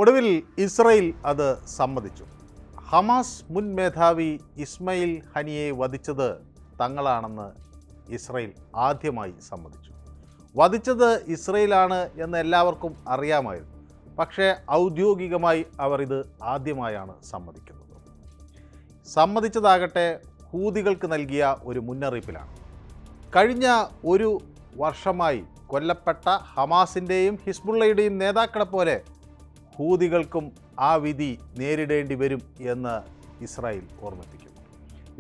ഒടുവിൽ ഇസ്രയേൽ അത് സമ്മതിച്ചു. ഹമാസ് മുൻ മേധാവി ഇസ്മയിൽ ഹനിയെ വധിച്ചത് തങ്ങളാണെന്ന് ഇസ്രയേൽ ആദ്യമായി സമ്മതിച്ചു. വധിച്ചത് ഇസ്രയേലാണ് എന്ന് എല്ലാവർക്കും അറിയാമായിരുന്നു. പക്ഷേ ഔദ്യോഗികമായി അവർ ഇത് ആദ്യമായാണ് സമ്മതിക്കുന്നത്. സമ്മതിച്ചതാകട്ടെ ഹൂതികൾക്ക് നൽകിയ ഒരു മുന്നറിയിപ്പിലാണ്. കഴിഞ്ഞ ഒരു വർഷമായി കൊല്ലപ്പെട്ട ഹമാസിൻ്റെയും ഹിസ്ബുള്ളയുടെയും നേതാക്കളെ പോലെ ഹൂതികൾക്കും ആ വിധി നേരിടേണ്ടി വരും എന്ന് ഇസ്രായേൽ ഓർമ്മിപ്പിക്കുന്നു.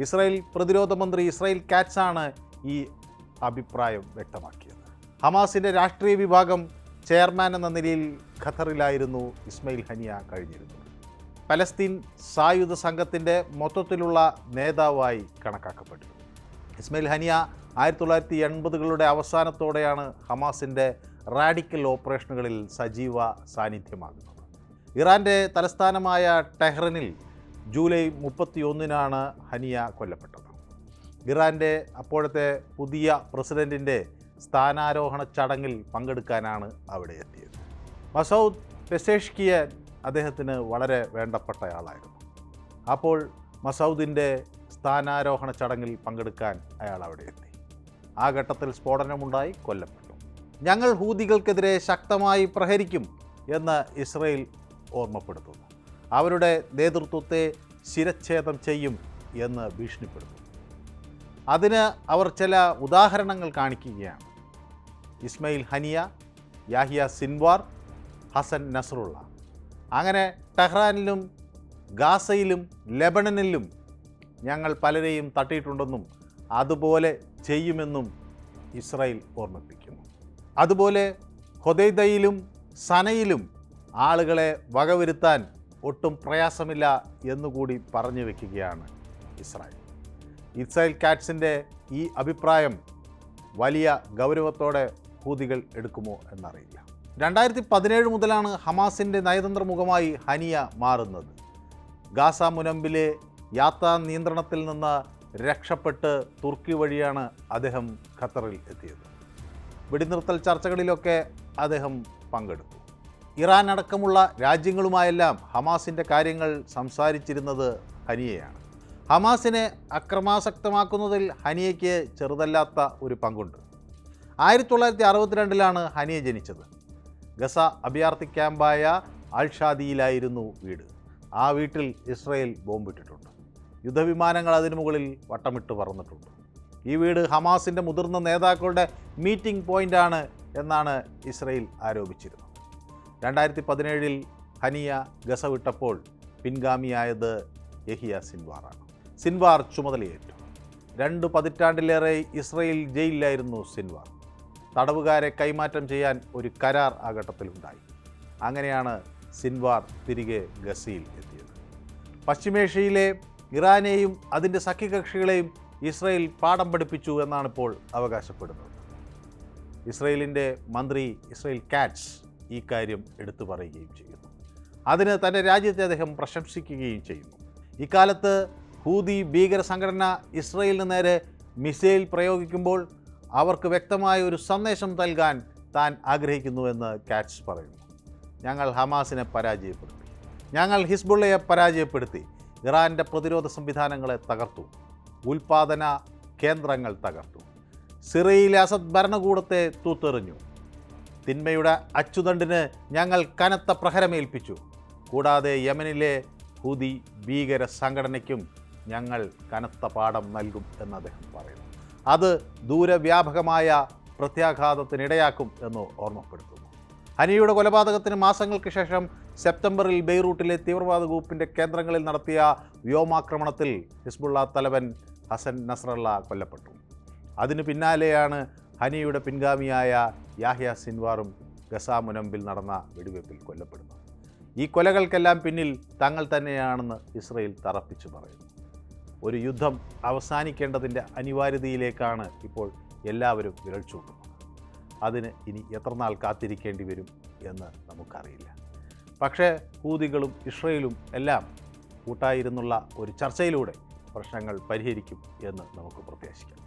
ഇസ്രായേൽ പ്രതിരോധ മന്ത്രി ഇസ്രായേൽ കാറ്റ്സാണ് ഈ അഭിപ്രായം വ്യക്തമാക്കിയത്. ഹമാസിൻ്റെ രാഷ്ട്രീയ വിഭാഗം ചെയർമാൻ എന്ന നിലയിൽ ഖത്തറിലായിരുന്നു ഇസ്മയിൽ ഹനിയ കഴിഞ്ഞിരുന്നത്. പലസ്തീൻ സായുധ സംഘത്തിൻ്റെ മൊത്തത്തിലുള്ള നേതാവായി കണക്കാക്കപ്പെട്ടു. ഇസ്മയിൽ ഹനിയ 1980കളുടെ അവസാനത്തോടെയാണ് ഹമാസിൻ്റെ റാഡിക്കൽ ഓപ്പറേഷനുകളിൽ സജീവ സാന്നിധ്യമാകുന്നത്. ഇറാൻ്റെ തലസ്ഥാനമായ ടെഹ്റനിൽ ജൂലൈ 31 ഹനിയ കൊല്ലപ്പെട്ടത്. ഇറാൻ്റെ അപ്പോഴത്തെ പുതിയ പ്രസിഡൻറ്റിൻ്റെ സ്ഥാനാരോഹണ ചടങ്ങിൽ പങ്കെടുക്കാനാണ് അവിടെ എത്തിയത്. മസൗദ് പെസേഷ്കിയൻ അദ്ദേഹത്തിന് വളരെ വേണ്ടപ്പെട്ടയാളായിരുന്നു. അപ്പോൾ മസൗദിൻ്റെ സ്ഥാനാരോഹണ ചടങ്ങിൽ പങ്കെടുക്കാൻ അയാൾ അവിടെ എത്തി. ആ ഘട്ടത്തിൽ സ്ഫോടനമുണ്ടായി, കൊല്ലപ്പെട്ടു. ഞങ്ങൾ ഹൂതികൾക്കെതിരെ ശക്തമായി പ്രഹരിക്കും എന്ന് ഇസ്രയേൽ ഓർമ്മപ്പെടുത്തുന്നു. അവരുടെ നേതൃത്വത്തെ ശിരച്ഛേദം ചെയ്യും എന്ന് ഭീഷണിപ്പെടുത്തുന്നു. അതിന് അവർ ചില ഉദാഹരണങ്ങൾ കാണിക്കുകയാണ്. ഇസ്മയിൽ ഹനിയ, യാഹിയ സിൻവാർ, ഹസൻ നസ്രുള്ള. അങ്ങനെ ടെഹ്റാനിലും ഗാസയിലും ലെബനനിലും ഞങ്ങൾ പലരെയും തട്ടിയിട്ടുണ്ടെന്നും അതുപോലെ ചെയ്യുമെന്നും ഇസ്രായേൽ ഓർമ്മിപ്പിക്കുന്നു. അതുപോലെ ഹൊദൈദയിലും സനയിലും ആളുകളെ വകവരുത്താൻ ഒട്ടും പ്രയാസമില്ല എന്നുകൂടി പറഞ്ഞു വയ്ക്കുകയാണ് ഇസ്രായേൽ. ഇസ്രായേൽ കാറ്റ്സിൻ്റെ ഈ അഭിപ്രായം വലിയ ഗൗരവത്തോടെ ഹൂതികൾ എടുക്കുമോ എന്നറിയില്ല. 2017 മുതലാണ് ഹമാസിൻ്റെ നയതന്ത്ര മുഖമായി ഹനിയ മാറുന്നത്. ഗാസ മുനമ്പിലെ യാത്രാ നിയന്ത്രണത്തിൽ നിന്ന് രക്ഷപ്പെട്ട് തുർക്കി വഴിയാണ് അദ്ദേഹം ഖത്തറിൽ എത്തിയത്. വെടിനിർത്തൽ ചർച്ചകളിലൊക്കെ അദ്ദേഹം പങ്കെടുത്തു. ഇറാൻ അടക്കമുള്ള രാജ്യങ്ങളുമായെല്ലാം ഹമാസിൻ്റെ കാര്യങ്ങൾ സംസാരിച്ചിരുന്നത് ഹനിയയാണ്. ഹമാസിനെ അക്രമാസക്തമാക്കുന്നതിൽ ഹനിയയ്ക്ക് ചെറുതല്ലാത്ത ഒരു പങ്കുണ്ട്. 1962 ഹനിയ ജനിച്ചത്. ഗസ അഭയാർത്ഥി ക്യാമ്പായ അൽ-ഷാദിയിലായിരുന്നു വീട്. ആ വീട്ടിൽ ഇസ്രയേൽ ബോംബിട്ടിട്ടുണ്ട്. യുദ്ധവിമാനങ്ങൾ അതിനു മുകളിൽ വട്ടമിട്ട് പറന്നിട്ടുണ്ട്. ഈ വീട് ഹമാസിൻ്റെ മുതിർന്ന നേതാക്കളുടെ മീറ്റിംഗ് പോയിൻ്റാണ് എന്നാണ് ഇസ്രയേൽ ആരോപിച്ചിരുന്നത്. 2017 ഹനിയ ഗസ വിട്ടപ്പോൾ പിൻഗാമിയായത് യഹിയ സിൻവാറാണ്. സിൻവാർ ചുമതലയേറ്റു. 2 പതിറ്റാണ്ടിലേറെ ഇസ്രയേൽ ജയിലിലായിരുന്നു സിൻവാർ. തടവുകാരെ കൈമാറ്റം ചെയ്യാൻ ഒരു കരാർ ആ ഘട്ടത്തിലുണ്ടായി. അങ്ങനെയാണ് സിൻവാർ തിരികെ ഗസയിൽ എത്തിയത്. പശ്ചിമേഷ്യയിലെ ഇറാനെയും അതിൻ്റെ സഖ്യകക്ഷികളെയും ഇസ്രയേൽ പാഠം പഠിപ്പിച്ചു എന്നാണ് ഇപ്പോൾ അവകാശപ്പെടുന്നത്. ഇസ്രയേലിൻ്റെ മന്ത്രി ഇസ്രായേൽ കാറ്റ്സ് ഈ കാര്യം എടുത്തു പറയുകയും ചെയ്യുന്നു. അതിന് തൻ്റെ രാജ്യത്തെ അദ്ദേഹം പ്രശംസിക്കുകയും ചെയ്യുന്നു. ഇക്കാലത്ത് ഹൂതി ഭീകര സംഘടന ഇസ്രയേലിന് നേരെ മിസൈൽ പ്രയോഗിക്കുമ്പോൾ അവർക്ക് വ്യക്തമായ ഒരു സന്ദേശം നൽകാൻ താൻ ആഗ്രഹിക്കുന്നുവെന്ന് കാറ്റ്സ് പറയുന്നു. ഞങ്ങൾ ഹമാസിനെ പരാജയപ്പെടുത്തി, ഞങ്ങൾ ഹിസ്ബുള്ളയെ പരാജയപ്പെടുത്തി, ഇറാൻ്റെ പ്രതിരോധ സംവിധാനങ്ങളെ തകർത്തു, ഉൽപാദന കേന്ദ്രങ്ങൾ തകർത്തു, സിറിയയിലെ അസദ് ഭരണകൂടത്തെ തൂത്തെറിഞ്ഞു, തിന്മയുടെ അച്ചുതണ്ടിന് ഞങ്ങൾ കനത്ത പ്രഹരമേൽപ്പിച്ചു. കൂടാതെ യമനിലെ ഹൂതി ഭീകര സംഘടനയ്ക്കും ഞങ്ങൾ കനത്ത പാഠം നൽകും എന്ന് അദ്ദേഹം പറയുന്നു. അത് ദൂരവ്യാപകമായ പ്രത്യാഘാതത്തിനിടയാക്കും എന്ന് ഓർമ്മപ്പെടുത്തുന്നു. ഹനിയുടെ കൊലപാതകത്തിന് മാസങ്ങൾക്ക് ശേഷം സെപ്റ്റംബറിൽ ബെയ്റൂട്ടിലെ തീവ്രവാദ ഗ്രൂപ്പിൻ്റെ കേന്ദ്രങ്ങളിൽ നടത്തിയ വ്യോമാക്രമണത്തിൽ ഹിസ്ബുള്ള തലവൻ ഹസൻ നസ്രള്ള കൊല്ലപ്പെട്ടു. അതിനു പിന്നാലെയാണ് ഹനിയുടെ പിൻഗാമിയായ യാഹ്യ സിൻവാറും ഗസ മുനമ്പിൽ നടന്ന വെടിവയ്പ്പിൽ കൊല്ലപ്പെടുന്നത്. ഈ കൊലകൾക്കെല്ലാം പിന്നിൽ തങ്ങൾ തന്നെയാണെന്ന് ഇസ്രയേൽ തറപ്പിച്ചു പറയുന്നു. ഒരു യുദ്ധം അവസാനിക്കേണ്ടതിൻ്റെ അനിവാര്യതയിലേക്കാണ് ഇപ്പോൾ എല്ലാവരും വിരൽ ചൂണ്ടുന്നത്. അതിന് ഇനി എത്ര നാൾ കാത്തിരിക്കേണ്ടി വരും എന്ന് നമുക്കറിയില്ല. പക്ഷേ ഹൂതികളും ഇസ്രയേലും എല്ലാം കൂട്ടായിരുന്നുള്ള ഒരു ചർച്ചയിലൂടെ പ്രശ്നങ്ങൾ പരിഹരിക്കും എന്ന് നമുക്ക് പ്രത്യാശിക്കാം.